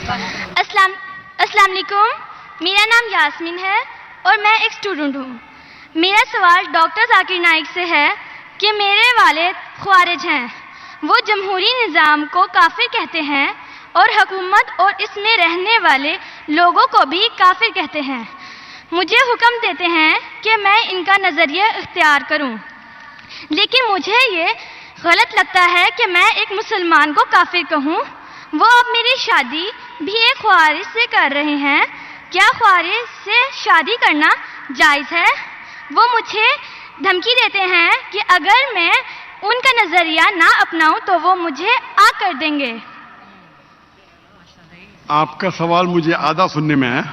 अस्सलाम वालेकुम। मेरा नाम यास्मीन है और मैं एक स्टूडेंट हूँ। मेरा सवाल डॉक्टर जाकिर नाइक से है कि मेरे वालिद ख्वारिज हैं। वो जमहूरी निज़ाम को काफिर कहते हैं और हुकूमत और इसमें रहने वाले लोगों को भी काफिर कहते हैं। मुझे हुक्म देते हैं कि मैं इनका नज़रिया इख्तियार करूं, लेकिन मुझे ये गलत लगता है कि मैं एक मुसलमान को काफिर कहूं। वो अब मेरी शादी भी एक ख्वारिज से कर रहे हैं। क्या ख्वारिज से शादी करना जायज़ है? वो मुझे धमकी देते हैं कि अगर मैं उनका नज़रिया ना अपनाऊं तो वो मुझे आग कर देंगे। आपका सवाल मुझे आधा सुनने में है।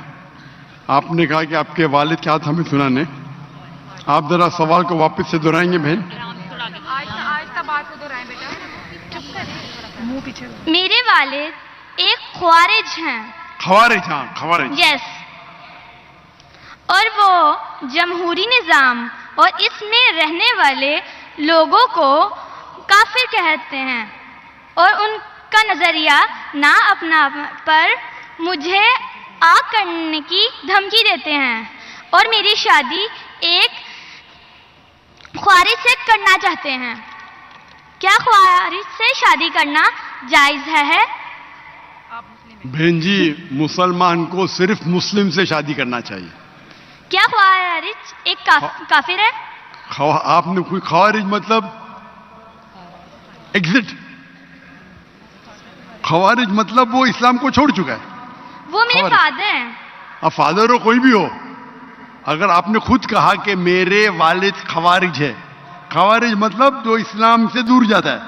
आपने कहा कि आपके वालिद क्या था, हमें सुना नहीं। आप जरा सवाल को वापस से दोहराएंगे बहन? मेरे वालिद एक ख्वारिज हैं। खवारिज? हाँ, खवारिज। यस। और वो जमहूरी निज़ाम और इसमें रहने वाले लोगों को काफिर कहते हैं और उनका नज़रिया ना अपना पर मुझे आग करने की धमकी देते हैं और मेरी शादी एक ख्वारिज से करना चाहते हैं। क्या ख्वारिज से शादी करना जायज़ है? बहन जी, मुसलमान को सिर्फ मुस्लिम से शादी करना चाहिए। क्या ख्वारिज एक काफिर है? आपने कोई खवारिज मतलब एग्जिट, खवारिज मतलब वो इस्लाम को छोड़ चुका है। वो मेरे फादर हैं। अब फादर हो कोई भी हो, अगर आपने खुद कहा कि मेरे वालिद खवारिज है, खवारिज मतलब जो इस्लाम से दूर जाता है,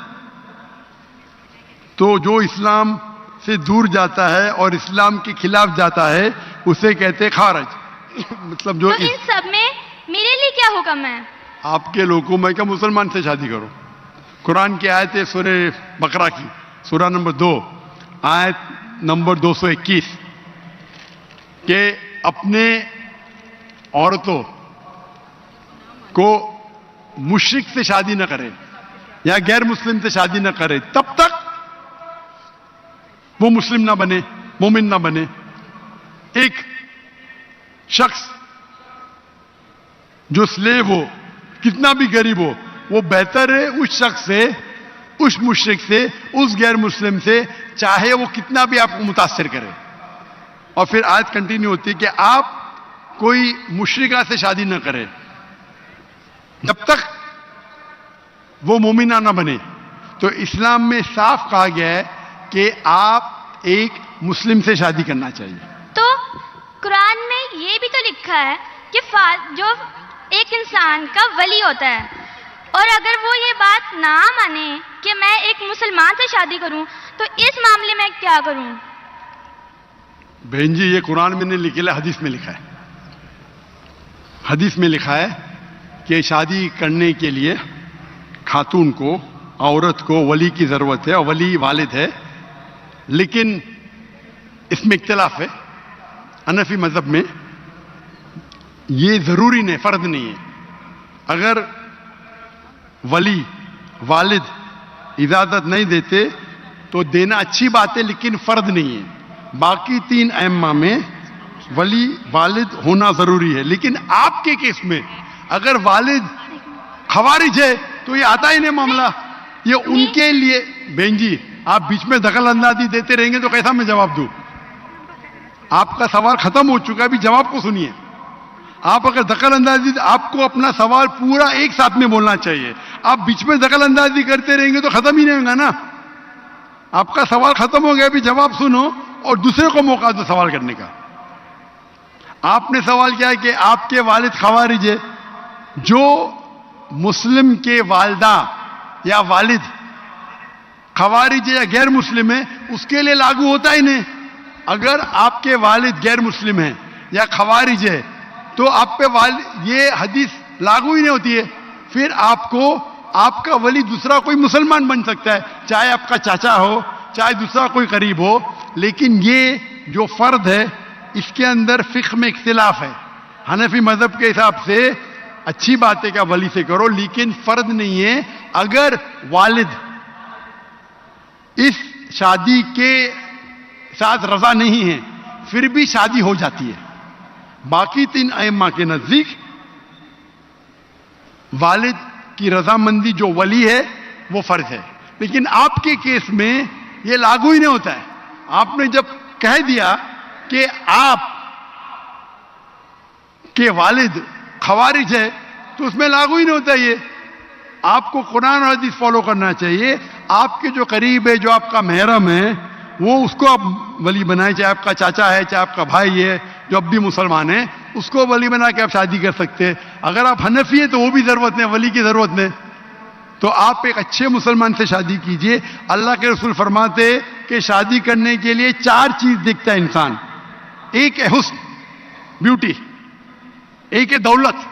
तो जो इस्लाम से दूर जाता है और इस्लाम के खिलाफ जाता है उसे कहते हैं खारिज। मतलब जो तो इन सब में मेरे लिए क्या हुक्म है? आपके लोगों में क्या मुसलमान से शादी करो। कुरान की आयत है सूरह बकरा की, सूरह नंबर 2 आयत नंबर 221 के अपने औरतों को मुश्रिक से शादी न करे या गैर मुस्लिम से शादी न करे तब तक वो मुस्लिम ना बने, मोमिन ना बने। एक शख्स जो स्लेव हो, कितना भी गरीब हो, वो बेहतर है उस शख्स से, उस मुश्रिक से, उस गैर मुस्लिम से, चाहे वो कितना भी आपको मुतासिर करे। और फिर आयत कंटिन्यू होती है कि आप कोई मुश्रिका से शादी न करें जब तक वो मोमिना ना बने। तो इस्लाम में साफ कहा गया है कि आप एक मुस्लिम से शादी करना चाहिए। तो कुरान में ये भी तो लिखा है कि जो एक इंसान का वली होता है, और अगर वो ये बात ना माने कि मैं एक मुसलमान से शादी करूं तो इस मामले में क्या करूं? बहन जी, ये कुरान में नहीं लिखा है, हदीस में लिखा है। हदीस में लिखा है कि शादी करने के लिए खातून को, औरत को वली की जरूरत है और वली वालिद है। लेकिन इसमें इख्तिलाफ है। हनफी मजहब में ये जरूरी नहीं, फर्ज नहीं है। अगर वली वालिद इजाजत नहीं देते तो देना अच्छी बात है, लेकिन फर्ज नहीं है। बाकी 3 अइम्मा में वली वालिद होना जरूरी है। लेकिन आपके केस में अगर वालिद खवारिज है तो ये आता ही नहीं मामला। ये उनके लिए, बहन जी आप बीच में दखल अंदाजी देते रहेंगे तो कैसा मैं जवाब दूं? आपका सवाल खत्म हो चुका है, अभी जवाब को सुनिए। आप अगर दखल अंदाजी, आपको अपना सवाल पूरा एक साथ में बोलना चाहिए। आप बीच में दखल अंदाजी करते रहेंगे तो खत्म ही नहीं होगा ना। आपका सवाल खत्म हो गया, अभी जवाब सुनो और दूसरे को मौका दो सवाल करने का। आपने सवाल किया कि आपके वालिद खवारिज है। जो मुस्लिम के वालिदा या वालिद खवारिज या गैर मुस्लिम है उसके लिए लागू होता ही नहीं। अगर आपके वालिद गैर मुस्लिम है या खवारिज है तो आप पे ये हदीस लागू ही नहीं होती है। फिर आपको आपका वली दूसरा कोई मुसलमान बन सकता है, चाहे आपका चाचा हो, चाहे दूसरा कोई करीब हो। लेकिन ये जो फर्द है इसके अंदर फिक्र में इख्तिलाफ है। हनफी मजहब के हिसाब से अच्छी बात है क्या वली से करो, लेकिन फर्द नहीं है। अगर वालिद इस शादी के साथ रजा नहीं है फिर भी शादी हो जाती है। बाकी 3 अइम्मा के नजदीक वालिद की रजामंदी जो वली है वो फर्ज है, लेकिन आपके केस में ये लागू ही नहीं होता है। आपने जब कह दिया कि आप के वालिद खवारिज है तो उसमें लागू ही नहीं होता। ये आपको कुरान और हदीस फॉलो करना चाहिए। आपके जो करीब है, जो आपका महरम है, वो उसको आप वली बनाए, चाहे आपका चाचा है, चाहे आपका भाई है जो अब भी मुसलमान है, उसको वली बना के आप शादी कर सकते हैं। अगर आप हनफी हैं तो वो भी जरूरत नहीं, वली की जरूरत नहीं। तो आप एक अच्छे मुसलमान से शादी कीजिए। अल्लाह के रसूल फरमाते कि शादी करने के लिए 4 चीज देखता है इंसान। एक है हुस्न, ब्यूटी, एक है दौलत,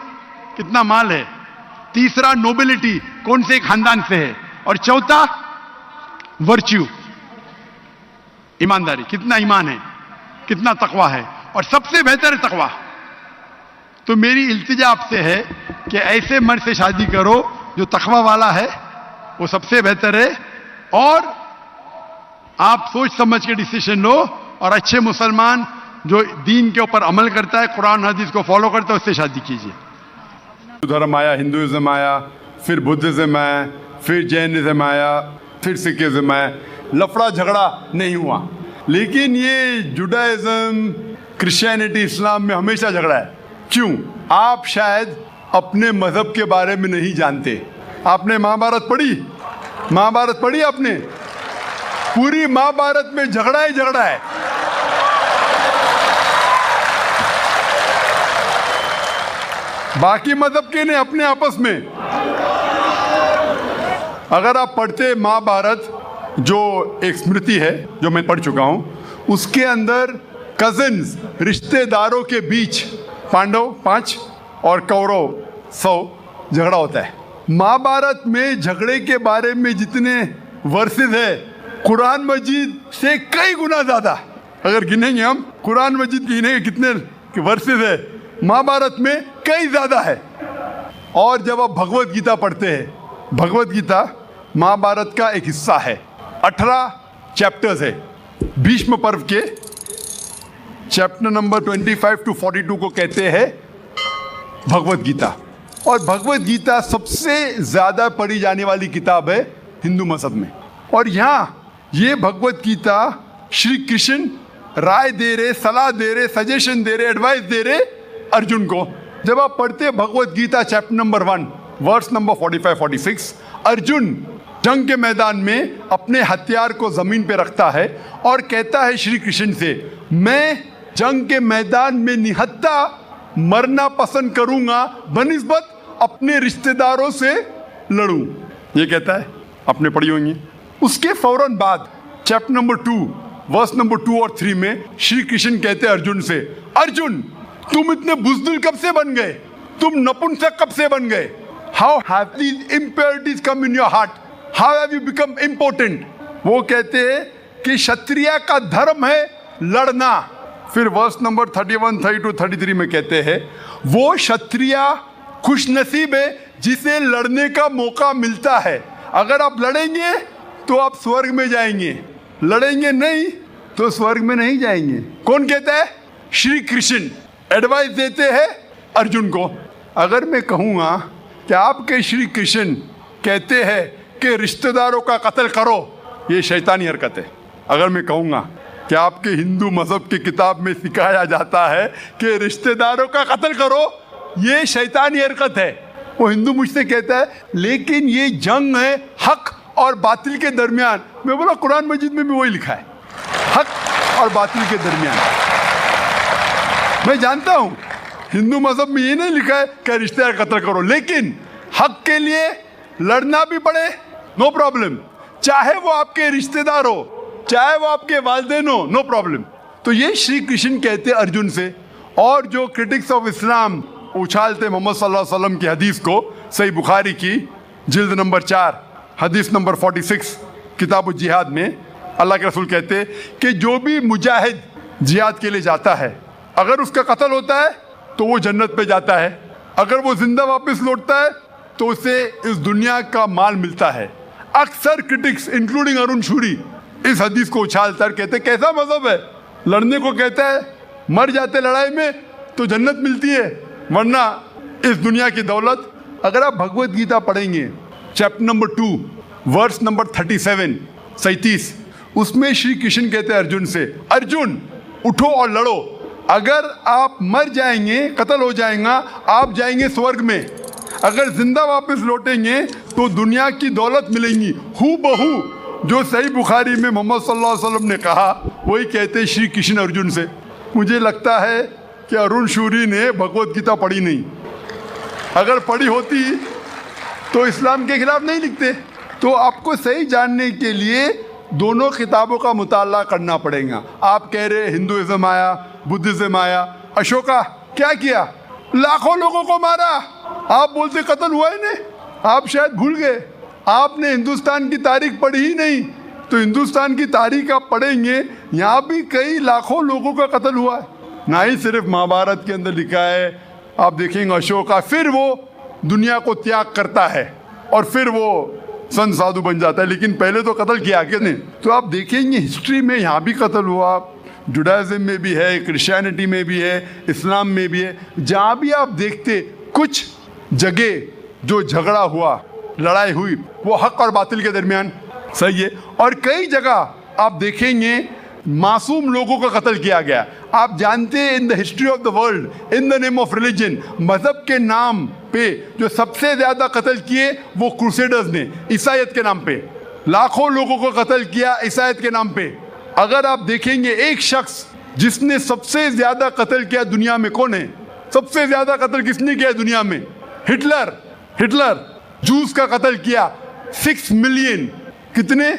कितना माल है, तीसरा नोबिलिटी, कौन से खानदान से है, और चौथा वर्च्यू, ईमानदारी, कितना ईमान है, कितना तकवा है, और सबसे बेहतर है तकवा। तो मेरी इल्तिजा आपसे है कि ऐसे मर्द से शादी करो जो तकवा वाला है, वो सबसे बेहतर है। और आप सोच समझ के डिसीजन लो, और अच्छे मुसलमान जो दीन के ऊपर अमल करता है, कुरान हदीस को फॉलो करता है, उससे शादी कीजिए। धर्म आया, हिंदुइज्म आया, फिर बुद्धिज्म आया, फिर जैनिज्म आया, फिर सिखिज्म आया, लफड़ा झगड़ा नहीं हुआ। लेकिन ये जुडाइज्म, क्रिश्चियनिटी, इस्लाम में हमेशा झगड़ा है। क्यों? आप शायद अपने मजहब के बारे में नहीं जानते। आपने महाभारत पढ़ी? महाभारत पढ़ी आपने? पूरी महाभारत में झगड़ा ही झगड़ा है। बाकी मजहब के नहीं, अपने आपस में। अगर आप पढ़ते महाभारत, जो एक स्मृति है जो मैं पढ़ चुका हूं, उसके अंदर कजिन्स, रिश्तेदारों के बीच पांडव 5 और कौरव 100 झगड़ा होता है। महाभारत में झगड़े के बारे में जितने वर्सेस है, कुरान मजीद से कई गुना ज्यादा। अगर गिनेंगे हम, कुरान मजीद गिनेंगे कितने वर्सेस है, महाभारत में कई ज्यादा है। और जब आप भगवत गीता पढ़ते हैं, भगवत गीता महाभारत का एक हिस्सा है, 18 चैप्टर्स है। भीष्म पर्व के चैप्टर नंबर 25 to 42 को कहते हैं भगवत गीता। और भगवत गीता सबसे ज्यादा पढ़ी जाने वाली किताब है हिंदू मजहब में। और यहाँ ये भगवत गीता श्री कृष्ण राय दे रहे, सलाह दे रहे, सजेशन दे रहे, एडवाइस दे रहे अर्जुन को। जब आप पढ़ते Bhagavad Gita chapter number 1 verse number 45-46, Arjun जंग के मैदान में अपने हथियार को जमीन पे रखता है और कहता है श्री कृष्ण से, मैं जंग के मैदान में निहत्था मरना पसंद करूंगा बनिस्बत अपने रिश्तेदारों से लड़ूं। ये कहता है, आपने पढ़ी होंगी। उसके फौरन बाद चैप्टर नंबर 2 वर्स नंबर 2 और 3 में श्री कृष्ण कहते हैं अर्जुन से, अर्जुन तुम इतने बुज़दिल कब से बन गए, तुम नपुंसक कब से बन गए? How have these impurities come in your heart, how have you become important? वो कहते हैं कि क्षत्रिय का धर्म है लड़ना। फिर वर्स नंबर 31, 32, 33 में कहते हैं, वो क्षत्रिय खुशनसीब है जिसे लड़ने का मौका मिलता है। अगर आप लड़ेंगे तो आप स्वर्ग में जाएंगे, लड़ेंगे नहीं तो स्वर्ग में नहीं जाएंगे। कौन कहता है? श्री कृष्ण एडवाइस देते हैं अर्जुन को। अगर मैं कहूँगा कि आपके श्री कृष्ण कहते हैं कि रिश्तेदारों का कत्ल करो, ये शैतानी हरकत है। अगर मैं कहूँगा कि आपके हिंदू मजहब की किताब में सिखाया जाता है कि रिश्तेदारों का कत्ल करो, ये शैतानी हरकत है, वो हिंदू मुझसे कहता है लेकिन ये जंग है हक और बातिल के दरमियान। मैं बोला कुरान मजीद में भी वही लिखा है, हक और बातिल के दरमियान। मैं जानता हूं हिंदू मजहब में ये नहीं लिखा है कि रिश्तेदार कत्ल करो, लेकिन हक के लिए लड़ना भी पड़े, नो प्रॉब्लम। चाहे वो आपके रिश्तेदार हो, चाहे वो आपके वालिदैन हो, नो प्रॉब्लम। तो ये श्री कृष्ण कहते अर्जुन से। और जो क्रिटिक्स ऑफ इस्लाम उछालते मोहम्मद सल्लल्लाहु अलैहि वसल्लम की हदीस को, सही बुखारी की जिल्द नंबर 4 हदीस नंबर 46 किताब जिहाद में अल्लाह के रसूल कहते कि जो भी मुजाहिद जिहाद के लिए जाता है, अगर उसका कत्ल होता है तो वो जन्नत पे जाता है, अगर वो जिंदा वापस लौटता है तो उसे इस दुनिया का माल मिलता है। अक्सर क्रिटिक्स इंक्लूडिंग अरुण शूरी इस हदीस को उछालकर कहते कैसा मजहब है, लड़ने को कहता है, मर जाते लड़ाई में तो जन्नत मिलती है, वरना इस दुनिया की दौलत। अगर आप भगवत गीता पढ़ेंगे चैप्टर नंबर 2 वर्स नंबर 37, उसमें श्री कृष्ण कहते हैं अर्जुन से, अर्जुन उठो और लड़ो, अगर आप मर जाएंगे, कत्ल हो जाएगा, आप जाएंगे स्वर्ग में, अगर जिंदा वापस लौटेंगे तो दुनिया की दौलत मिलेंगी। हू बहू जो सही बुखारी में मोहम्मद सल्लल्लाहु अलैहि वसल्लम ने कहा वही कहते श्री कृष्ण अर्जुन से। मुझे लगता है कि अरुण शूरी ने भगवत गीता पढ़ी नहीं, अगर पढ़ी होती तो इस्लाम के खिलाफ नहीं लिखते। तो आपको सही जानने के लिए दोनों किताबों का मुताला करना पड़ेगा। आप कह रहे हिंदुइज्म आया, बुद्धिज्म आया, अशोका क्या किया, लाखों लोगों को मारा, आप बोलते कत्ल हुआ ही नहीं, आप शायद भूल गए, आपने हिंदुस्तान की तारीख पढ़ी ही नहीं। तो हिंदुस्तान की तारीख आप पढ़ेंगे, यहाँ भी कई लाखों लोगों का कत्ल हुआ है, ना ही सिर्फ महाभारत के अंदर लिखा है। आप देखेंगे अशोका फिर वो दुनिया को त्याग करता है और फिर वो संत साधु बन जाता है, लेकिन पहले तो कत्ल किया किसने। तो आप देखेंगे हिस्ट्री में यहाँ भी कत्ल हुआ, जुडाइज्म में भी है, क्रिश्चियनिटी में भी है, इस्लाम में भी है। जहाँ भी आप देखते कुछ जगह जो झगड़ा हुआ, लड़ाई हुई, वो हक और बातिल के दरमियान, सही है। और कई जगह आप देखेंगे मासूम लोगों का कत्ल किया गया। आप जानते हैं in the history of the world in the name of religion, मजहब के नाम पे जो सबसे ज्यादा कत्ल किए वो क्रूसेडर्स ने, ईसाईयत के नाम पे लाखों लोगों को कत्ल किया, ईसाईयत के नाम पे। अगर आप देखेंगे एक शख्स जिसने सबसे ज्यादा कत्ल किया दुनिया में, कौन है? सबसे ज्यादा कत्ल किसने किया दुनिया में? हिटलर जूस का कत्ल किया, 6 मिलियन, कितने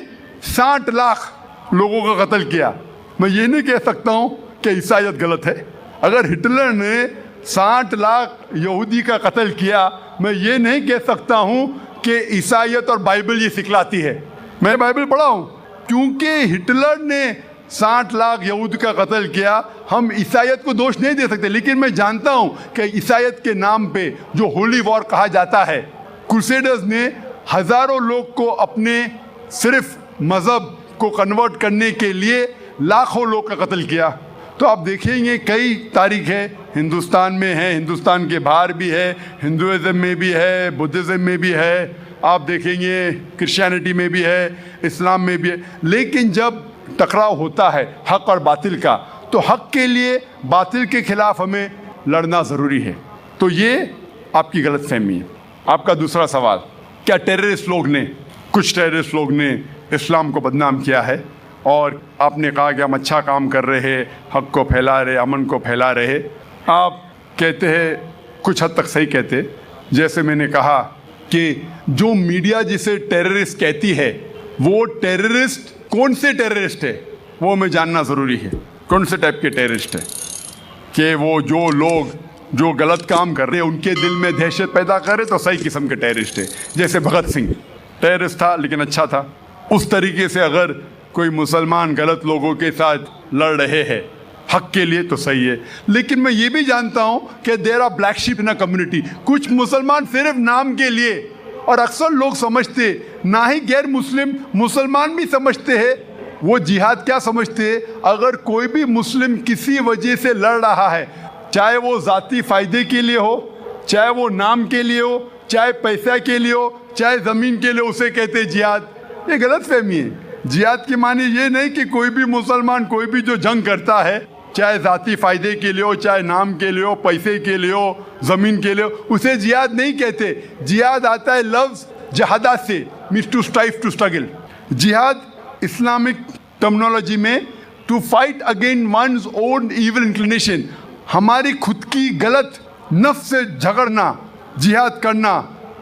60 लाख लोगों का कत्ल किया। मैं ये नहीं कह सकता हूं कि ईसाईयत गलत है। अगर हिटलर ने 60 लाख यहूदी का कत्ल किया, मैं ये नहीं कह सकता हूं कि ईसाईयत और बाइबल ये सिखलाती है। मैं बाइबल पढ़ा हूं, क्योंकि हिटलर ने 60 लाख यहूद का कत्ल किया, हम ईसाईयत को दोष नहीं दे सकते। लेकिन मैं जानता हूं कि ईसाईयत के नाम पे जो होली वॉर कहा जाता है, क्रूसेडर्स ने हजारों लोग को अपने सिर्फ मजहब को कन्वर्ट करने के लिए लाखों लोग का कत्ल किया। तो आप देखेंगे कई तारीख है, हिंदुस्तान में है, हिंदुस्तान के बाहर भी है, हिंदुइज्म में भी है, बुद्धिज्म में भी है, आप देखेंगे क्रिश्चियनिटी में भी है, इस्लाम में भी है। लेकिन जब टकराव होता है हक और बातिल का, तो हक के लिए बातिल के खिलाफ हमें लड़ना ज़रूरी है। तो ये आपकी गलतफहमी है। आपका दूसरा सवाल, क्या टेररिस्ट लोग ने, कुछ टेररिस्ट लोग ने इस्लाम को बदनाम किया है, और आपने कहा कि हम अच्छा काम कर रहे हैं, हक को फैला रहे, अमन को फैला रहे। आप कहते हैं, कुछ हद तक सही कहते, जैसे मैंने कहा कि जो मीडिया जिसे टेररिस्ट कहती है, वो टेररिस्ट कौन से टेररिस्ट है वो हमें जानना ज़रूरी है। कौन से टाइप के टेररिस्ट है, कि वो जो लोग जो गलत काम कर रहे हैं उनके दिल में दहशत पैदा करे तो सही किस्म के टेररिस्ट है। जैसे भगत सिंह टेररिस्ट था लेकिन अच्छा था, उस तरीके से अगर कोई मुसलमान गलत लोगों के साथ लड़ रहे हैं हक के लिए तो सही है। लेकिन मैं ये भी जानता हूँ कि there are black sheep in a community, कुछ मुसलमान सिर्फ नाम के लिए, और अक्सर लोग समझते, ना ही गैर मुस्लिम, मुसलमान भी समझते हैं, वो जिहाद क्या समझते हैं, अगर कोई भी मुस्लिम किसी वजह से लड़ रहा है, चाहे वो ज़ाती फ़ायदे के लिए हो, चाहे वो नाम के लिए हो, चाहे पैसा के लिए हो, चाहे ज़मीन के लिए, उसे कहते हैं जिहाद। ये गलत फहमी है। जिहाद की मानी ये नहीं कि कोई भी मुसलमान कोई भी जो जंग करता है, चाहे ज़ाती फ़ायदे के लिए हो, चाहे नाम के लिए हो, पैसे के लिए हो, ज़मीन के लिए हो, उसे जिहाद नहीं कहते। जिहाद आता है लफ्ज़ जहादा से, means to strive, to struggle. जिहाद इस्लामिक टर्मिनोलॉजी में to fight against one's own evil inclination, हमारी खुद की गलत नफ्स से झगड़ना, जिहाद करना,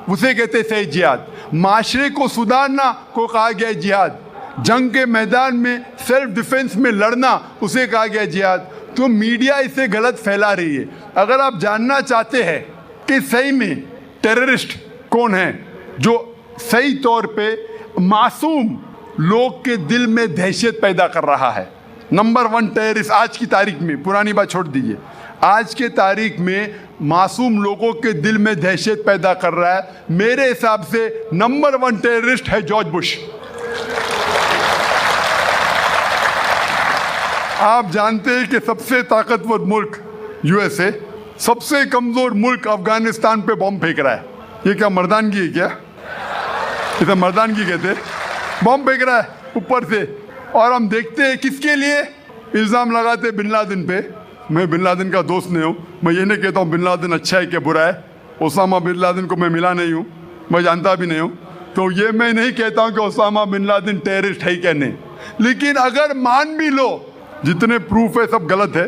उसे कहते हैं सही जिहाद। माशरे को सुधारना को कहा गया है जिहाद। जंग के मैदान में सेल्फ डिफेंस में लड़ना, उसे कहा गया जिहाद। तो मीडिया इसे गलत फैला रही है। अगर आप जानना चाहते हैं कि सही में टेररिस्ट कौन है जो सही तौर पे मासूम लोग के दिल में दहशत पैदा कर रहा है, नंबर 1 टेररिस्ट आज की तारीख में, पुरानी बात छोड़ दीजिए, आज के तारीख में मासूम लोगों के दिल में दहशत पैदा कर रहा है, मेरे हिसाब से नंबर 1 टेररिस्ट है जॉर्ज बुश। आप जानते हैं कि सबसे ताकतवर मुल्क यूएसए सबसे कमजोर मुल्क अफगानिस्तान पे बॉम्ब फेंक रहा है। ये क्या मर्दानगी है क्या? इसे मर्दानगी कहते हैं। बॉम्ब फेंक रहा है ऊपर से, और हम देखते हैं किसके लिए इल्ज़ाम लगाते बिन लादेन पे। मैं बिन लादेन का दोस्त नहीं हूँ, मैं ये नहीं कहता हूँ बिन लादेन अच्छा है कि बुरा है। ओसामा बिन लादेन को मैं मिला नहीं हूँ, मैं जानता भी नहीं हूँ, तो ये मैं नहीं कहता हूँ कि ओसामा बिन लादेन टेररिस्ट है क्या नहीं। लेकिन अगर मान भी लो, जितने प्रूफ है सब गलत है।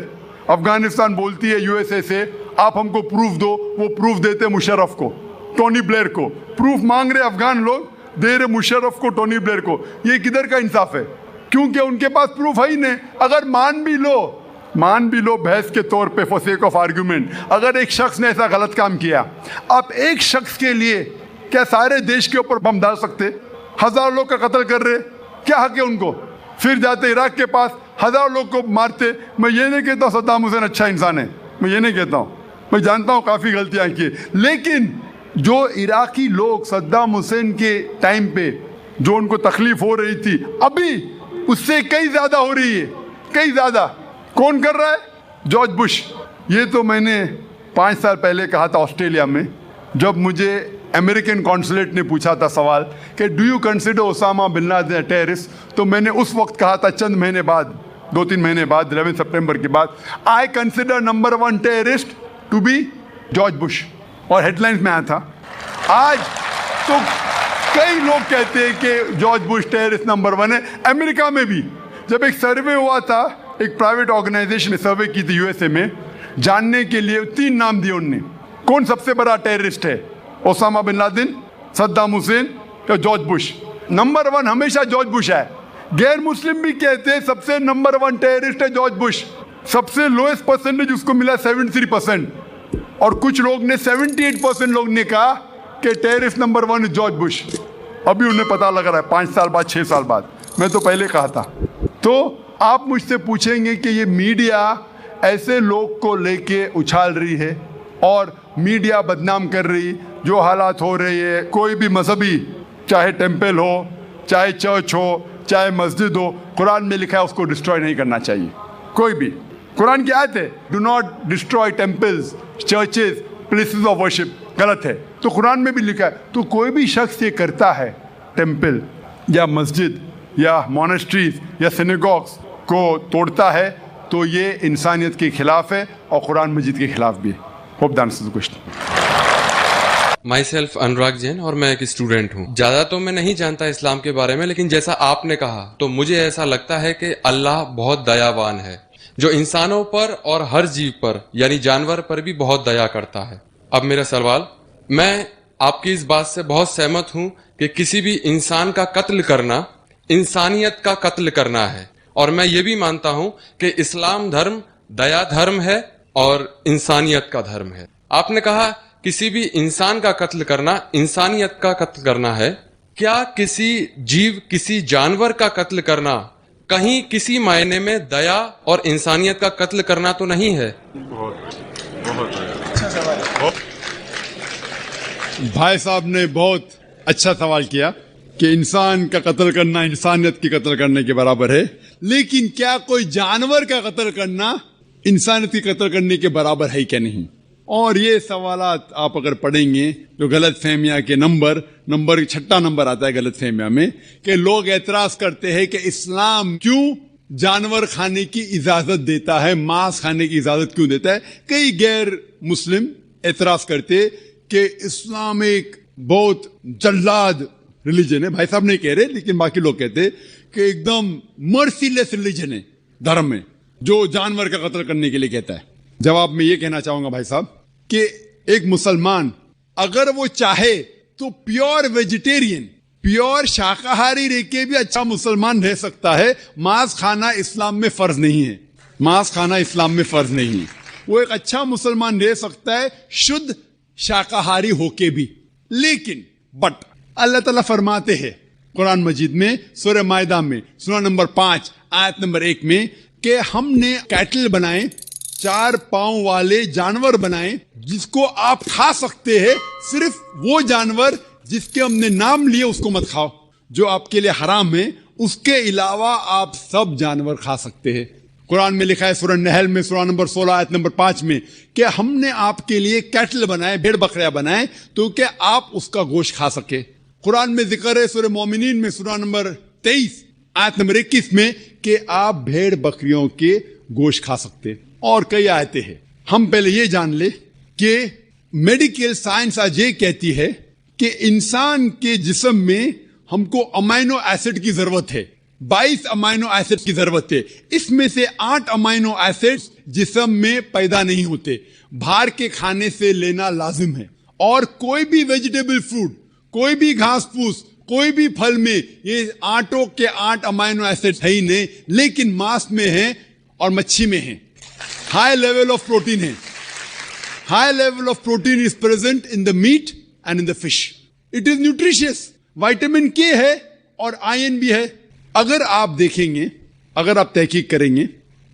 अफगानिस्तान बोलती है यूएसए से आप हमको प्रूफ दो, वो प्रूफ देते मुशर्रफ को, टोनी ब्लेयर को। प्रूफ मांग रहे अफगान लोग, दे रहे मुशर्रफ को, टोनी ब्लेयर को। ये किधर का इंसाफ है? क्योंकि उनके पास प्रूफ है ही नहीं। अगर मान भी लो बहस के तौर पे, फॉर सेक ऑफ आर्ग्यूमेंट, अगर एक शख्स ने ऐसा गलत काम किया, आप एक शख्स के लिए क्या सारे देश के ऊपर बम डाल सकते? 1000 लोग का कत्ल कर रहे, क्या हक है उनको? फिर जाते इराक के पास 1000 लोग को मारते। मैं ये नहीं कहता सद्दाम हुसैन अच्छा इंसान है, मैं ये नहीं कहता हूँ, मैं जानता हूँ काफ़ी गलतियाँ की, लेकिन जो इराकी लोग सद्दाम हुसैन के टाइम पे जो उनको तकलीफ हो रही थी, अभी उससे कई ज़्यादा हो रही है, कई ज़्यादा। कौन कर रहा है? George Bush. ये तो मैंने 5 साल पहले कहा था ऑस्ट्रेलिया में, जब मुझे अमेरिकन कॉन्सुलेट ने पूछा था सवाल कि do you consider Osama bin Laden terrorist, तो मैंने उस वक्त कहा था, चंद महीने बाद, 2-3 महीने बाद, 11 सितंबर के बाद, I consider number 1 terrorist to be George Bush, और हेडलाइंस में आया था। आज तो कई लोग कहते हैं कि जॉर्ज बुश टेररिस्ट नंबर 1 है। अमेरिका में भी जब एक सर्वे हुआ था, एक प्राइवेट ऑर्गेनाइजेशन ने सर्वे की थी यूएसए में, जानने के लिए 3 नाम दिए उनने, कौन सबसे बड़ा टेररिस्ट है, Osama bin Laden, Saddam Hussein या जॉर्ज बुश। नंबर 1 हमेशा जॉर्ज बुश है। गैर मुस्लिम भी कहते हैं सबसे नंबर 1 टेररिस्ट है जॉर्ज बुश। सबसे लोएस्ट परसेंटेज उसको मिला 73%, और कुछ लोग ने 78% लोग ने कहा कि टेररिस्ट नंबर 1 है जॉर्ज बुश। अभी उन्हें पता लग रहा है 5 साल बाद, 6 साल बाद। मैं तो पहले कहा था। तो आप मुझसे पूछेंगे कि ये मीडिया ऐसे लोग को लेके उछाल रही है और मीडिया बदनाम कर रही, जो हालात हो रहे हैं, कोई भी मजहबी, चाहे टेम्पल हो, चाहे चर्च हो, चाहे मस्जिद हो, कुरान में लिखा है उसको डिस्ट्रॉय नहीं करना चाहिए। कोई भी, कुरान की आयत है, do not destroy temples, churches, places of worship, गलत है। तो कुरान में भी लिखा है। तो कोई भी शख्स ये करता है, टेम्पल या मस्जिद या मोनेस्ट्रीज या सिनेगॉग्स को तोड़ता है, तो ये इंसानियत के खिलाफ है और कुरान मजीद के खिलाफ भी है। Hope that answers the question. Myself Anurag Jain, और मैं एक स्टूडेंट हूँ। ज्यादा तो मैं नहीं जानता इस्लाम के बारे में, लेकिन जैसा आपने कहा तो मुझे ऐसा लगता है कि अल्लाह बहुत दयावान है, जो इंसानों पर और हर जीव पर यानी जानवर पर भी बहुत दया करता है। अब मेरा सवाल, मैं आपकी इस बात से बहुत सहमत हूँ कि किसी भी इंसान का कत्ल करना इंसानियत का कत्ल करना है, और मैं ये भी मानता हूँ कि इस्लाम धर्म दया धर्म है और इंसानियत का धर्म है। आपने कहा किसी भी इंसान का कत्ल करना इंसानियत का कत्ल करना है। क्या किसी जीव, किसी जानवर का कत्ल करना कहीं किसी मायने में दया और इंसानियत का कत्ल करना तो नहीं है? भाई साहब ने बहुत अच्छा सवाल किया कि इंसान का कत्ल करना इंसानियत की कत्ल करने के बराबर है, लेकिन क्या कोई जानवर का कत्ल करना इंसानियत की कत्ल करने के बराबर है क्या नहीं? और ये सवालात आप अगर पढ़ेंगे तो गलत फहमिया के नंबर 6 नंबर आता है गलत फहमिया में, कि लोग एतराज करते हैं कि इस्लाम क्यों जानवर खाने की इजाजत देता है, मांस खाने की इजाजत क्यों देता है। कई गैर मुस्लिम एतराज करते कि इस्लाम एक बहुत जल्लाद रिलीजन है। भाई साहब नहीं कह रहे, लेकिन बाकी लोग कहते कि एकदम मर्सीलेस रिलीजन है, धर्म में, जो जानवर का कत्ल करने के लिए कहता है। जवाब में ये कहना चाहूंगा भाई साहब कि एक मुसलमान अगर वो चाहे तो प्योर वेजिटेरियन, प्योर शाकाहारी रह के भी अच्छा मुसलमान रह सकता है। मांस खाना इस्लाम में फर्ज नहीं है, मांस खाना इस्लाम में फर्ज नहीं है। वो एक अच्छा मुसलमान रह सकता है शुद्ध शाकाहारी होके भी। लेकिन बट अल्लाह ताला फरमाते हैं कुरान मजीद में, सूरह मायदा में, सूरह नंबर 5 आयत नंबर 1 में, कि हमने कैटल बनाए, 4 पांव वाले जानवर बनाए जिसको आप खा सकते हैं। सिर्फ वो जानवर जिसके हमने नाम लिए उसको मत खाओ, जो आपके लिए हराम है। उसके अलावा आप सब जानवर खा सकते हैं। कुरान में लिखा है सूरह नहल में सूरह नंबर 16 आयत नंबर 5 में कि हमने आपके लिए कैटल बनाए, भेड़ बकरियां बनाए तो कि आप उसका गोश्त खा सके। कुरान में जिक्र है सूरह मोमिनीन में सूरह नंबर 23 आयत नंबर 21 में कि आप भेड़ बकरियों के गोश्त खा सकते। और कई आयतें हैं। हम पहले ये जान ले कि मेडिकल साइंस आज ये कहती है कि इंसान के जिस्म में हमको अमाइनो एसिड की जरूरत है, 22 अमाइनो एसिड की जरूरत है। इसमें से 8 अमाइनो एसिड्स जिस्म में पैदा नहीं होते, बाहर के खाने से लेना लाजिम है। और कोई भी वेजिटेबल फूड, कोई भी घास फूस, कोई भी फल में ये 8 के 8 अमाइनो एसिड है ही नहीं, लेकिन मांस में है और मच्छी में है। हाई लेवल ऑफ प्रोटीन है। High level of protein is present in the meat and in the fish. It is nutritious. Vitamin K है और आयरन भी है। अगर आप देखेंगे, अगर आप तहकीक करेंगे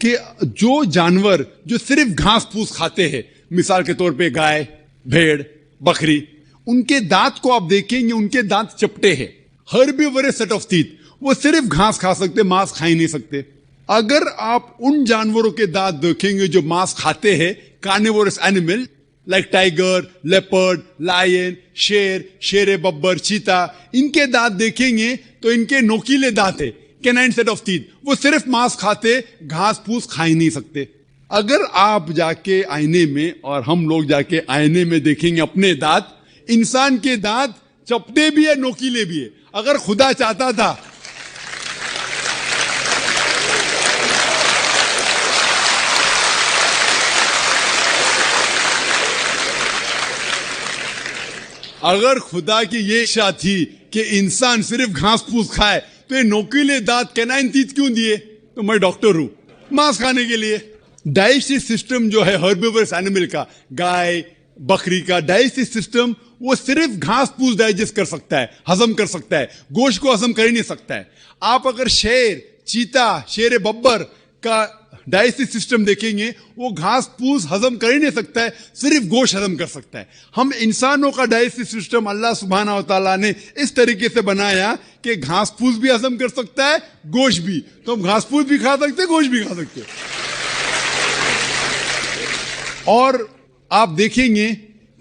कि जो जानवर जो सिर्फ घास फूस खाते हैं, मिसाल के तौर पे गाय, भेड़, बकरी, उनके दांत को आप देखेंगे, उनके दांत चपटे हैं। Herbivorous set of teeth. वो सिर्फ घास खा सकते, मांस खा ही नहीं सकते। अगर आप उन जानवरों के दांत देखेंगे जो मांस खाते हैं, carnivorous animal like tiger, leopard, lion, शेर, शेर बब्बर, चीता, इनके दांत देखेंगे तो इनके नोकीले दांत है, कैनाइन सेट ऑफ टीथ। वो सिर्फ मांस खाते, घास फूस खा ही नहीं सकते। अगर आप जाके आईने में और हम लोग जाके आईने में देखेंगे अपने दांत, इंसान के दांत चपटे भी है, नोकीले भी है। अगर खुदा चाहता था अगर खुदा की ये इच्छा थी कि इंसान सिर्फ घास फूस खाए तो ये नोकीले दांत कैनाइन टीथ क्यों दिए? तो मैं डॉक्टर हूं, मांस खाने के लिए। डाइजेस्टिव सिस्टम जो है हर्बीवोरस एनिमल का, गाय बकरी का डाइजेस्टिव सिस्टम, वो सिर्फ घास फूस डाइजेस्ट कर सकता है, हजम कर सकता है, गोश्त को हजम कर ही नहीं सकता है। आप अगर शेर, चीता, शेर बब्बर का डाइजेस्टिव सिस्टम देखेंगे, वो घास फूस हजम कर ही नहीं सकता है, सिर्फ गोश्त हजम कर सकता है। हम इंसानों का डाइजेस्टिव सिस्टम अल्लाह सुब्हाना व तआला ने इस तरीके से बनाया कि घास फूस भी हजम कर सकता है, गोश्त भी। तो हम घास फूस भी खा सकते हैं, गोश्त भी खा सकते हैं। और आप देखेंगे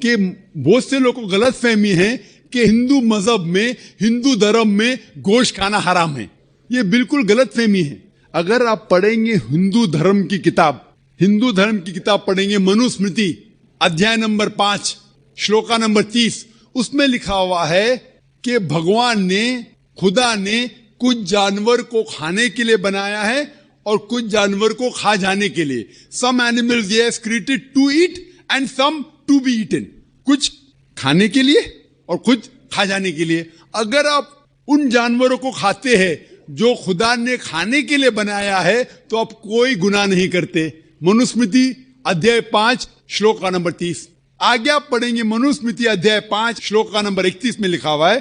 कि बहुत से लोगों को गलत फहमी है कि हिंदू मजहब में, हिंदू धर्म में गोश्त खाना हराम है। ये बिल्कुल गलत फहमी है। अगर आप पढ़ेंगे हिंदू धर्म की किताब, हिंदू धर्म की किताब पढ़ेंगे, मनुस्मृति अध्याय नंबर 5 श्लोका नंबर 30, उसमें लिखा हुआ है कि भगवान ने, खुदा ने कुछ जानवर को खाने के लिए बनाया है और कुछ जानवर को खा जाने के लिए। Some animals he has created to eat and some to be eaten. कुछ खाने के लिए और कुछ खा जाने के लिए। अगर आप उन जानवरों को खाते हैं जो खुदा ने खाने के लिए बनाया है तो आप कोई गुनाह नहीं करते। मनुस्मृति अध्याय 5 श्लोक का नंबर 30। आगे आप पढ़ेंगे मनुस्मृति अध्याय 5 श्लोक का नंबर 31 में लिखा हुआ है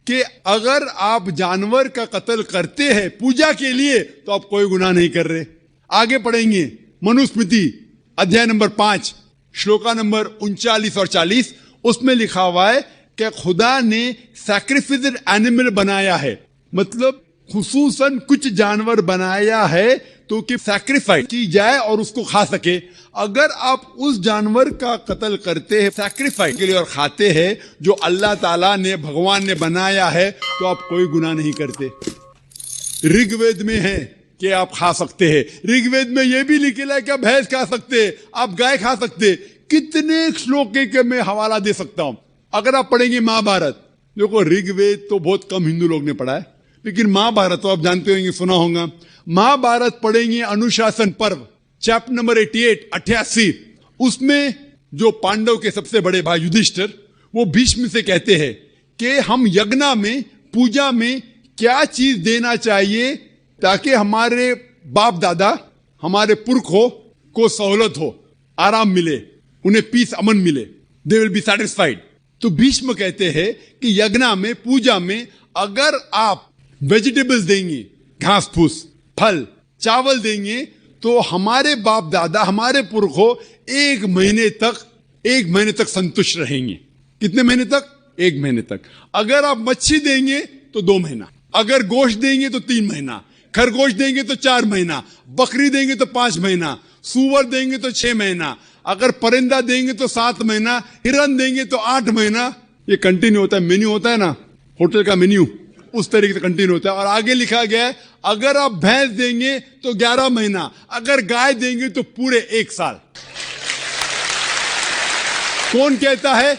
कि अगर आप जानवर का कत्ल करते हैं पूजा के लिए तो आप कोई गुनाह नहीं कर रहे। आगे पढ़ेंगे मनुस्मृति अध्याय नंबर 5 श्लोका नंबर 39 और 40, उसमें लिखा हुआ है कि खुदा ने सैक्रिफिस्ड एनिमल बनाया है, मतलब खुसूसन कुछ जानवर बनाया है तो कि सैक्रिफाइस की जाए और उसको खा सके। अगर आप उस जानवर का कत्ल करते हैं सैक्रिफाइस के लिए और खाते हैं जो अल्लाह ताला ने, भगवान ने बनाया है, तो आप कोई गुनाह नहीं करते। ऋग्वेद में है कि आप खा सकते हैं। ऋग्वेद में यह भी लिखा है कि आप भैंस खा सकते हैं, आप गाय खा सकते हैं। कितने श्लोक के मैं हवाला दे सकता हूं। अगर आप पढ़ेंगे महाभारत, देखो ऋग्वेद तो बहुत कम हिंदू लोग ने पढ़ा है, लेकिन महाभारत तो आप जानते होंगे, सुना होगा। महाभारत पढ़ेंगे अनुशासन पर्व चैप्टर नंबर 88, उसमें जो पांडव के सबसे बड़े भाई युधिष्ठिर, वो भीष्म से कहते हैं कि हम यज्ञ में, पूजा में क्या चीज देना चाहिए ताकि हमारे बाप दादा, हमारे पुरखों को सहूलत हो, आराम मिले, उन्हें पीस, अमन मिले, दे विल बी सेटिस्फाइड। तो भीष्म कहते हैं कि यज्ञ में, पूजा में अगर आप वेजिटेबल्स देंगे, घास फूस, फल, चावल देंगे, तो हमारे बाप दादा, हमारे पुरखों 1 महीने तक संतुष्ट रहेंगे। कितने महीने तक? 1 महीने तक। अगर आप मच्छी देंगे तो 2 महीना, अगर गोश्त देंगे तो 3 महीना। खरगोश देंगे तो 4 महीना, बकरी देंगे तो 5 महीना, सूअर देंगे तो 6 महीना, अगर परिंदा देंगे तो 7 महीना, हिरन देंगे तो 8 महीना। ये कंटिन्यू होता है, मेन्यू होता है ना होटल का मेन्यू, उस तरीके से कंटिन्यू होता है। और आगे लिखा गया है अगर आप भैंस देंगे तो 11 महीना, अगर गाय देंगे तो पूरे 1 साल। कौन कहता है?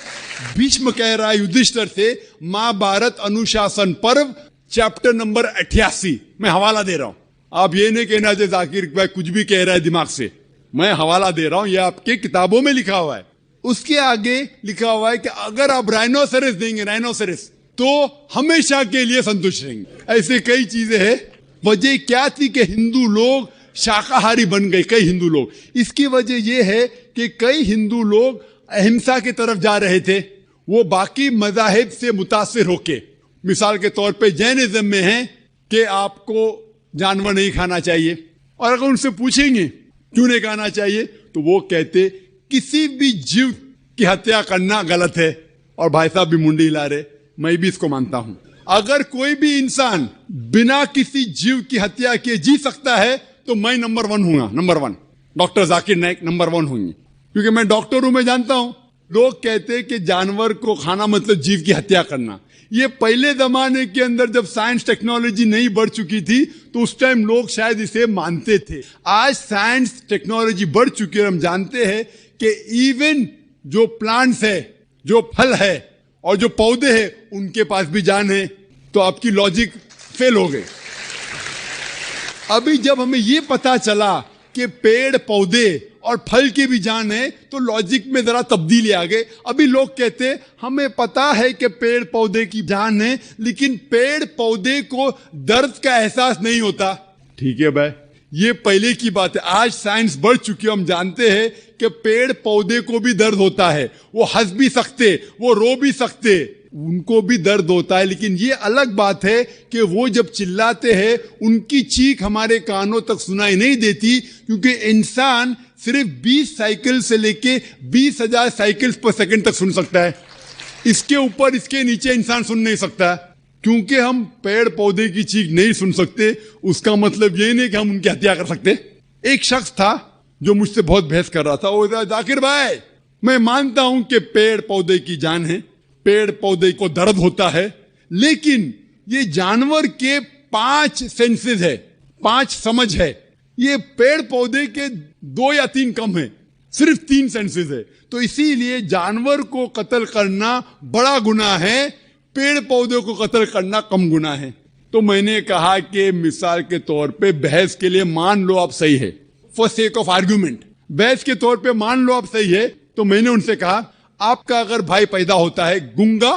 भीष्म कह रहा है युधिष्ठिर से, महाभारत अनुशासन पर्व चैप्टर नंबर 88। मैं हवाला दे रहा हूं, आप ये नहीं कहना चाहिए जाकिर भाई कुछ भी कह रहा है दिमाग से, मैं हवाला दे रहा हूं, ये आपके किताबों में लिखा हुआ है। उसके आगे लिखा हुआ है कि अगर आप राइनोसेरस देंगे, राइनोसेरस, तो हमेशा के लिए संतुष्ट रहेंगे। ऐसे कई चीजें हैं। वजह क्या थी कि हिंदू लोग शाकाहारी बन गए, कई हिंदू लोग। इसकी वजह यह है कि कई हिंदू लोग अहिंसा की तरफ जा रहे थे, वो बाकी मजाहिब से मुतासिर होके। मिसाल के तौर पे जैनिज्म में है कि आपको जानवर नहीं खाना चाहिए, और अगर उनसे पूछेंगे क्यों नहीं खाना चाहिए तो वो कहते किसी भी जीव की हत्या करना गलत है। और भाई साहब भी मुंडी हिला रहे, मैं भी इसको मानता हूं। अगर कोई भी इंसान बिना किसी जीव की हत्या किए जी सकता है तो मैं नंबर 1 हूंगा, number 1। Doctor Zakir Naik number 1 होंगे, क्योंकि मैं डॉक्टर हूं, मैं जानता हूं। लोग कहते हैं कि जानवर को खाना मतलब जीव की हत्या करना। ये पहले जमाने के अंदर जब साइंस टेक्नोलॉजी नहीं बढ़ चुकी थी तो उस टाइम लोग शायद इसे मानते थे। आज साइंस टेक्नोलॉजी बढ़ चुकी है, हम जानते हैं कि इवन जो प्लांट्स है, जो फल है और जो पौधे हैं, उनके पास भी जान है। तो आपकी लॉजिक फेल हो गई। अभी जब हमें ये पता चला कि पेड़ पौधे और फल की भी जान है तो लॉजिक में जरा तब्दीली आ गई। अभी लोग कहते हैं हमें पता है कि पेड़ पौधे की जान है, लेकिन पेड़ पौधे को दर्द का एहसास नहीं होता। ठीक है भाई, ये पहले की बात है। आज साइंस बढ़ चुकी है, हम जानते हैं कि पेड़ पौधे को भी दर्द होता है। वो हंस भी सकते, वो रो भी सकते, उनको भी दर्द होता है। लेकिन ये अलग बात है कि वो जब चिल्लाते हैं उनकी चीख हमारे कानों तक सुनाई नहीं देती, क्योंकि इंसान सिर्फ 20 साइकिल से लेके 20,000 साइकिल पर सेकंड तक सुन सकता है। इसके ऊपर इसके नीचे इंसान सुन नहीं सकता। क्योंकि हम पेड़ पौधे की चीख नहीं सुन सकते, उसका मतलब ये नहीं कि हम उनकी हत्या कर सकते। एक शख्स था जो मुझसे बहुत बहस कर रहा था। वो जाकिर भाई, मैं मानता हूं कि पेड़ पौधे की जान है, पेड़ पौधे को दर्द होता है, लेकिन ये जानवर के 5 सेंसेस है, 5 समझ है। ये पेड़ पौधे के 2 या 3 कम है, सिर्फ 3 सेंसेस है। तो इसीलिए जानवर को कत्ल करना बड़ा गुनाह है, पेड़ पौधे को कत्ल करना कम गुनाह है। तो मैंने कहा कि मिसाल के तौर पे बहस के लिए मान लो आप सही है, फॉर सेक ऑफ आर्ग्यूमेंट, बहस के तौर पे मान लो आप सही है। तो मैंने उनसे कहा आपका अगर भाई पैदा होता है गूंगा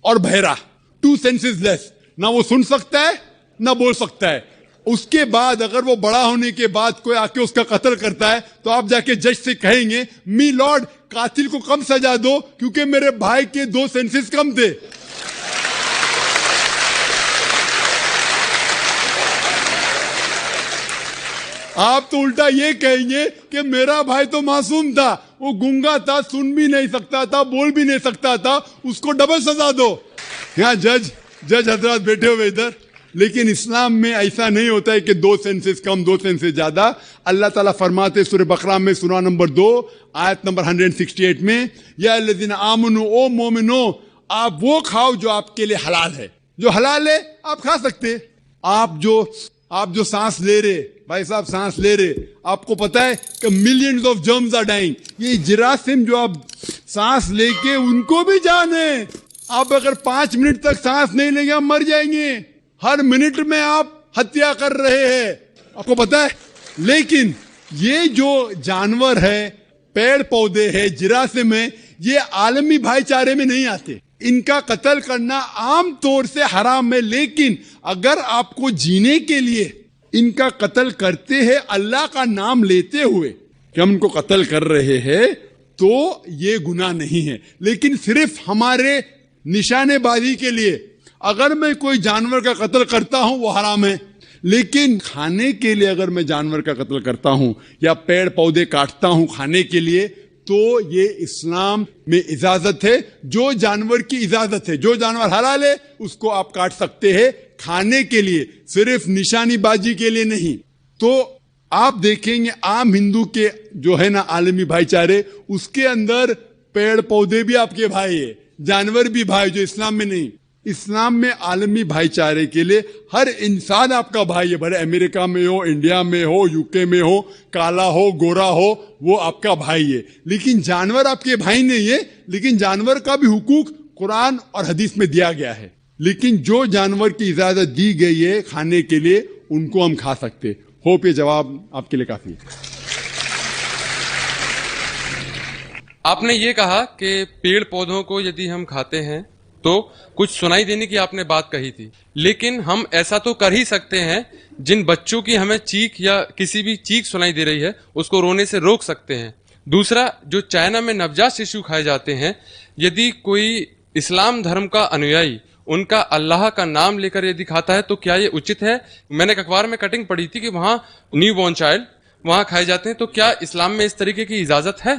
और बहरा, 2 सेंसेस लेस, ना वो सुन सकता है ना बोल सकता है, उसके बाद अगर वो बड़ा होने के बाद कोई आके उसका कत्ल करता है तो आप जाके जज से कहेंगे मी लॉर्ड कातिल को कम सजा दो क्योंकि मेरे भाई के 2 सेंसेस कम थे। आप तो उल्टा ये कहेंगे कि मेरा भाई तो मासूम था, वो गूंगा था, सुन भी नहीं सकता था, बोल भी नहीं सकता था, उसको डबल सजा दो। यहाँ जज हजरत बैठे हुए इधर। लेकिन इस्लाम में ऐसा नहीं होता है कि 2 सेंसेस कम 2 सेंसेस ज्यादा। अल्लाह ताला फरमाते सूरह बकरा में सूरा नंबर 2 आयत नंबर 168 में, या अल्लज़ीना आमनू, ओ मोमिनो, आप वो खाओ जो आपके लिए हलाल है। जो हलाल है आप खा सकते। आप जो सांस ले रहे, भाई साहब सांस ले रहे, आपको पता है कि millions of germs are dying. ये जरासीम जो आप सांस लेके, उनको भी जान है। आप अगर 5 मिनट तक सांस नहीं लेंगे आप मर जाएंगे। हर मिनट में आप हत्या कर रहे हैं, आपको पता है। लेकिन ये जो जानवर है, पेड़ पौधे है, जरासीम है, ये आलमी भाईचारे में नहीं आते। इनका कत्ल करना आम तौर से हराम है। लेकिन अगर आपको जीने के लिए इनका कत्ल करते हैं अल्लाह का नाम लेते हुए कि हम इनको कत्ल कर रहे हैं, तो ये गुनाह नहीं है। लेकिन सिर्फ हमारे निशानेबाजी के लिए अगर मैं कोई जानवर का कत्ल करता हूं वो हराम है। लेकिन खाने के लिए अगर मैं जानवर का कत्ल करता हूं या पेड़ पौधे काटता हूं खाने के लिए, तो ये इस्लाम में इजाजत है। जो जानवर की इजाजत है, जो जानवर हलाल है उसको आप काट सकते हैं, खाने के लिए, सिर्फ निशानीबाजी के लिए नहीं। तो आप देखेंगे आम हिंदू के जो है ना आलमी भाईचारे, उसके अंदर पेड़ पौधे भी आपके भाई है, जानवर भी भाई, जो इस्लाम में नहीं। इस्लाम में आलमी भाईचारे के लिए हर इंसान आपका भाई है, भले अमेरिका में हो, इंडिया में हो, यूके में हो, काला हो, गोरा हो, वो आपका भाई है। लेकिन जानवर आपके भाई नहीं है, लेकिन जानवर का भी हुकूक कुरान और हदीस में दिया गया है। लेकिन जो जानवर की इजाजत दी गई है खाने के लिए, उनको हम खा सकते। होप ये जवाब आपके लिए काफी है। आपने ये कहा कि पेड़ पौधों को यदि हम खाते हैं तो कुछ सुनाई देने की आपने बात कही थी, लेकिन हम ऐसा तो कर ही सकते हैं, जिन बच्चों की हमें चीख या किसी भी चीख सुनाई दे रही है उसको रोने से रोक सकते हैं। दूसरा, जो चाइना में नवजात शिशु खाए जाते हैं, यदि कोई इस्लाम धर्म का अनुयायी उनका अल्लाह का नाम लेकर यदि खाता है तो क्या ये उचित है? मैंने एक अखबार में कटिंग पढ़ी थी कि वहां न्यू बॉर्न चाइल्ड वहां खाए जाते हैं, तो क्या इस्लाम में इस तरीके की इजाजत है?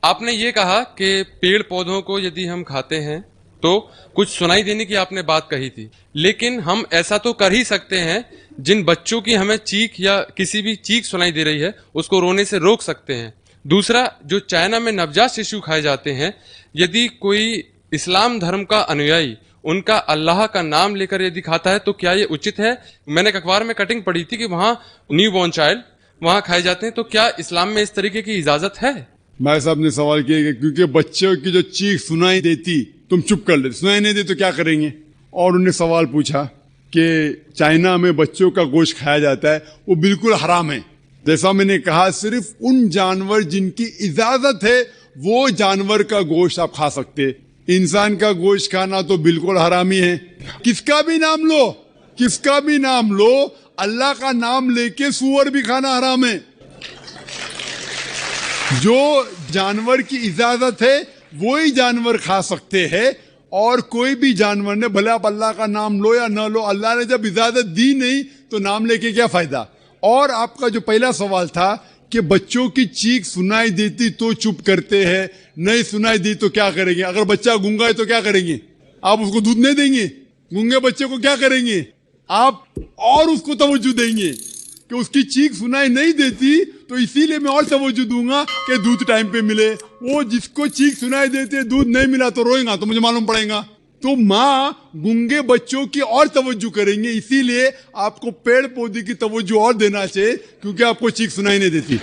आपने ये कहा कि पेड़ पौधों को यदि हम खाते हैं तो कुछ सुनाई देने की आपने बात कही थी, लेकिन हम ऐसा तो कर ही सकते हैं, जिन बच्चों की हमें चीख या किसी भी चीख सुनाई दे रही है उसको रोने से रोक सकते हैं। दूसरा, जो चाइना में नवजात शिशु खाए जाते हैं, यदि कोई इस्लाम धर्म का अनुयायी उनका अल्लाह का नाम लेकर यदि खाता है तो क्या ये उचित है? मैंने एक अखबार में कटिंग पढ़ी थी कि वहां न्यू बॉर्न चाइल्ड वहां खाए जाते हैं, तो क्या इस्लाम में इस तरीके की इजाजत है? भाई साहब ने सवाल किया कि क्योंकि बच्चों की जो चीख सुनाई देती तुम चुप कर लेते, सुनाई नहीं दे तो क्या करेंगे? और उन्हें सवाल पूछा कि चाइना में बच्चों का गोश्त खाया जाता है, वो बिल्कुल हराम है। जैसा मैंने कहा, सिर्फ उन जानवर जिनकी इजाजत है वो जानवर का गोश्त आप खा सकते। इंसान का गोश्त खाना तो बिल्कुल हरामी है। किसका भी नाम लो, किसका भी नाम लो, अल्लाह का नाम लेके सूअर भी खाना हराम है। जो जानवर की इजाजत है वो ही जानवर खा सकते हैं, और कोई भी जानवर ने, भले आप अल्लाह का नाम लो या ना लो, अल्लाह ने जब इजाजत दी नहीं तो नाम लेके क्या फायदा। और आपका जो पहला सवाल था कि बच्चों की चीख सुनाई देती तो चुप करते हैं, नहीं सुनाई दी तो क्या करेंगे? अगर बच्चा गूंगा है तो क्या करेंगे? आप उसको दूध नहीं देंगे? गूंगे बच्चे को क्या करेंगे? आप और उसको तवज्जो देंगे कि उसकी चीख सुनाई नहीं देती, तो इसीलिए मैं और तवज्जो दूंगा कि दूध टाइम पे मिले। वो जिसको चीख सुनाई देती है, दूध नहीं मिला तो रोएगा, तो मुझे मालूम पड़ेगा। तो माँ गूंगे बच्चों की और तवज्जो करेंगे, इसीलिए आपको पेड़ पौधे की तवज्जो और देना चाहिए, क्योंकि आपको चीख सुनाई नहीं देती।